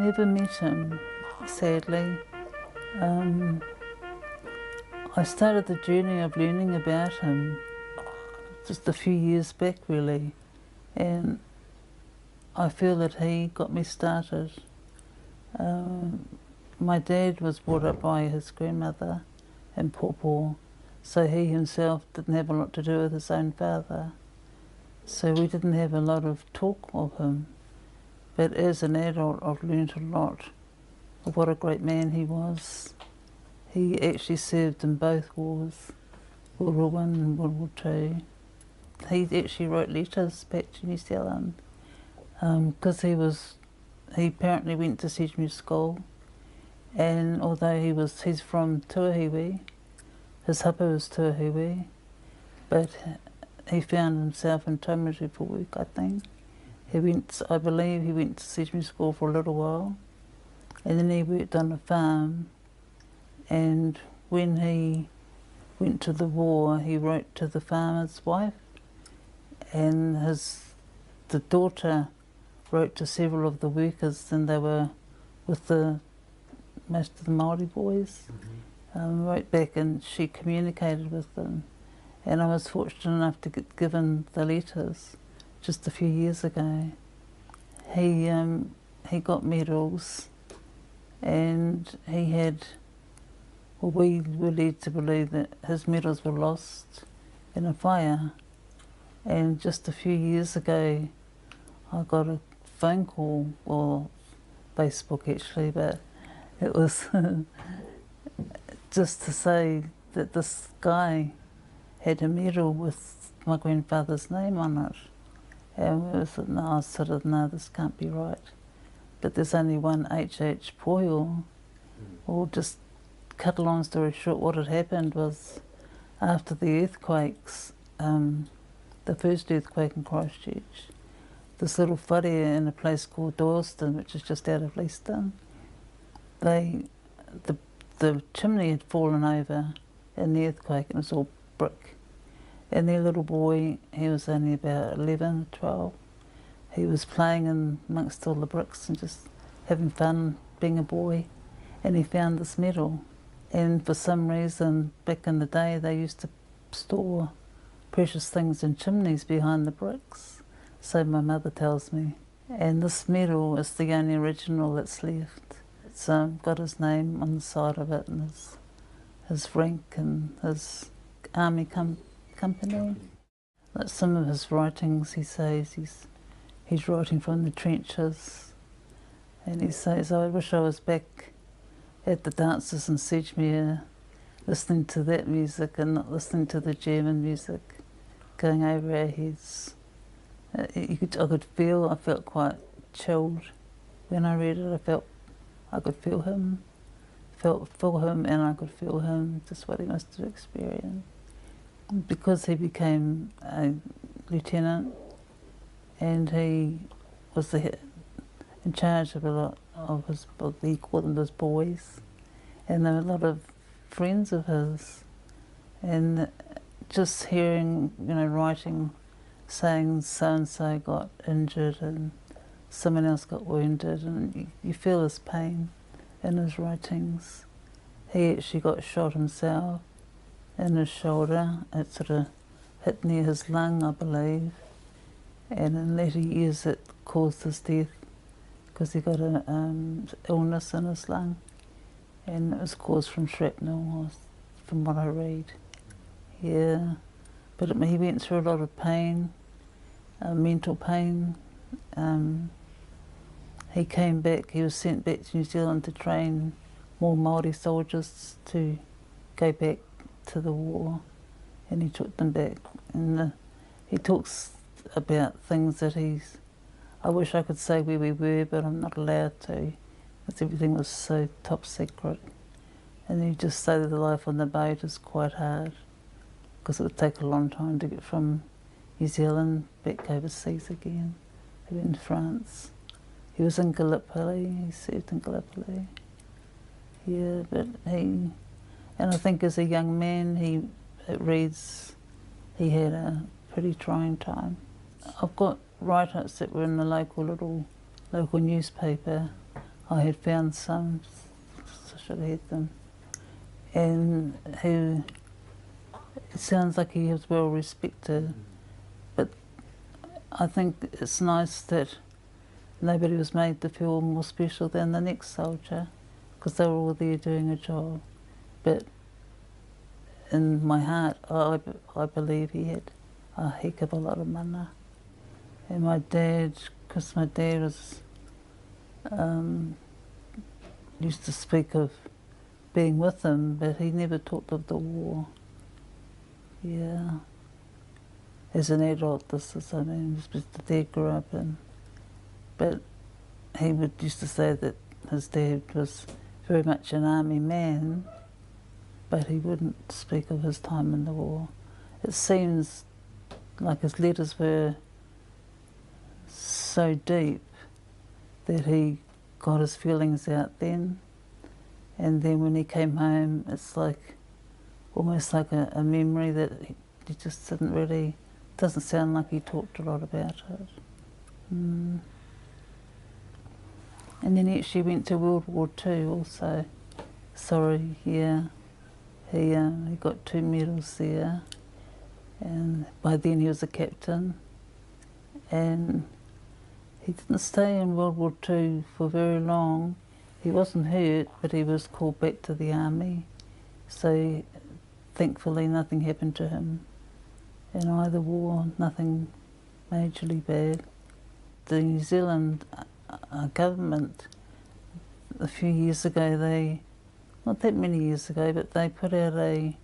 never met him, sadly. I started the journey of learning about him just a few years back, really, and I feel that he got me started. My dad was brought up by his grandmother and Pawpaw, so he himself didn't have a lot to do with his own father. So we didn't have a lot of talk of him. But as an adult, I've learned a lot of what a great man he was. He actually served in both wars, World War I and World War II. He actually wrote letters back to New Zealand because he apparently went to Sedgemoor School, and although he's from Tuahiwi, his hapa was Tuahiwi, but he found himself in Taumata for work, I think. I believe he went to Sedgemoor School for a little while, and then he worked on a farm, and when he went to the war, he wrote to the farmer's wife, and the daughter wrote to several of the workers, and they were with most of the Māori boys. Wrote back, and she communicated with them, and I was fortunate enough to get given the letters just a few years ago. He got medals, and we were led to believe that his medals were lost in a fire. And just a few years ago, I got a phone call, or Facebook actually, but it was just to say that this guy had a medal with my grandfather's name on it. And we said, no, this can't be right. But there's only one H.H. Pohio. Well, just cut a long story short, what had happened was after the earthquakes, the first earthquake in Christchurch, this little whare in a place called Doyleston, which is just out of Leiston, the chimney had fallen over in the earthquake, and it was all brick. And their little boy, he was only about 11, 12, he was playing amongst all the bricks and just having fun being a boy, and he found this medal. And for some reason, back in the day, they used to store precious things in chimneys behind the bricks, so my mother tells me. And this medal is the only original that's left. It's got his name on the side of it, and his rank and his army company. Like some of his writings, he says he's writing from the trenches, and he says, I wish I was back at the dances in Sedgemoor listening to that music and not listening to the German music going over our heads. I felt quite chilled when I read it. I could feel him, felt for him, and I could feel him, just what he must have experienced. Because he became a lieutenant, and he was in charge of a lot of he called them his boys, and there were a lot of friends of his, and just hearing, writing, saying so-and-so got injured and someone else got wounded, and you feel his pain in his writings. He actually got shot himself in his shoulder. It sort of hit near his lung, I believe, and in later years it caused his death because he got an illness in his lung, and it was caused from shrapnel, from what I read. Yeah, but he went through a lot of pain, mental pain. He came back, he was sent back to New Zealand to train more Māori soldiers to go back to the war, and he took them back. And he talks about things that I wish I could say where we were, but I'm not allowed to, because everything was so top secret. And he just say that the life on the boat is quite hard, because it would take a long time to get from New Zealand back overseas again. He went to France. He was in Gallipoli, he served in Gallipoli. Yeah, but and I think as a young man, it reads he had a pretty trying time. I've got write-ups that were in the local newspaper. I had found some, so I should have had them. And it sounds like he was well respected, but I think it's nice that nobody was made to feel more special than the next soldier, because they were all there doing a job. But in my heart, I believe he had a heck of a lot of mana. And my dad, because my dad was used to speak of being with him, but he never talked of the war. Yeah. As an adult, this is, I mean, the dad grew up in. But he would used to say that his dad was very much an army man, but he wouldn't speak of his time in the war. It seems like his letters were so deep that he got his feelings out then, and then when he came home, it's like almost like a memory that he just didn't really, doesn't sound like he talked a lot about it. And then he actually went to World War II also. Sorry, yeah. He got 2 medals there, and by then he was a captain. And he didn't stay in World War II for very long. He wasn't hurt, but he was called back to the army. So thankfully nothing happened to him in either war, nothing majorly bad. The New Zealand government, a few years ago, not that many years ago, but they put out a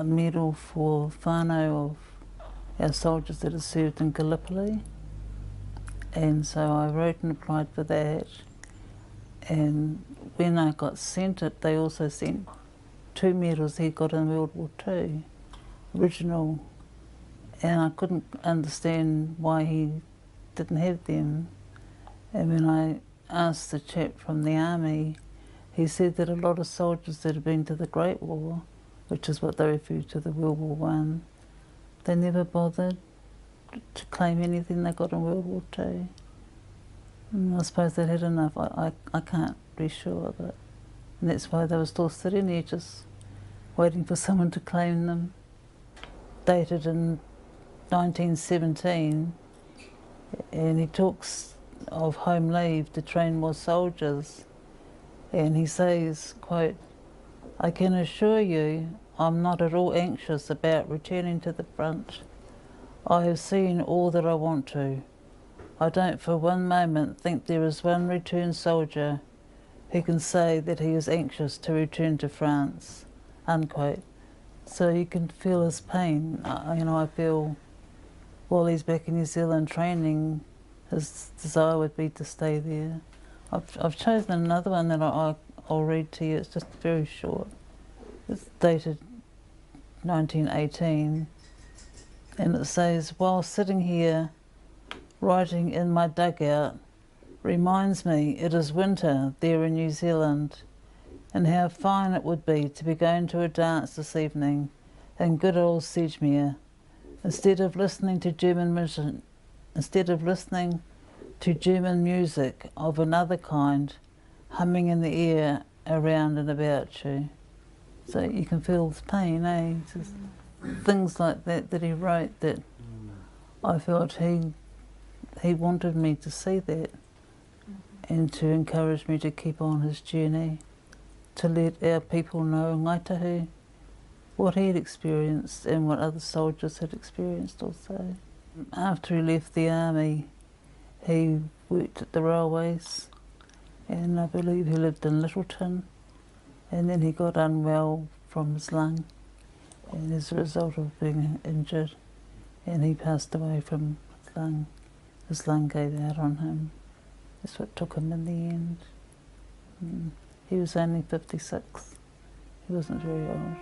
medal for whānau of our soldiers that had served in Gallipoli. And so I wrote and applied for that. And when I got sent it, they also sent 2 medals he got in World War II, original. And I couldn't understand why he didn't have them. And when I asked the chap from the army, he said that a lot of soldiers that had been to the Great War, which is what they refer to, the World War I, they never bothered to claim anything they got in World War II. And I suppose they had enough. I can't be sure of it. And that's why they were still sitting there just waiting for someone to claim them. Dated in 1917, and he talks of home leave to train more soldiers. And he says, quote, "I can assure you I'm not at all anxious about returning to the front. I have seen all that I want to. I don't for one moment think there is one returned soldier who can say that he is anxious to return to France," unquote. So you can feel his pain. I feel while he's back in New Zealand training, his desire would be to stay there. I've chosen another one that I'll read to you. It's just very short. It's dated 1918, and it says, "While sitting here writing in my dugout reminds me it is winter there in New Zealand, and how fine it would be to be going to a dance this evening in good old Sedgemere, instead of listening to German music of another kind humming in the air around and about you." So you can feel his pain, eh? Just things like that he wrote, that I felt he wanted me to see that, and to encourage me to keep on his journey, to let our people know in Ngāi Tahu what he had experienced and what other soldiers had experienced also. After he left the army, he worked at the railways, and I believe he lived in Littleton, and then he got unwell from his lung, and as a result of being injured, and he passed away from lung. His lung gave out on him. That's what took him in the end. He was only 56. He wasn't very old.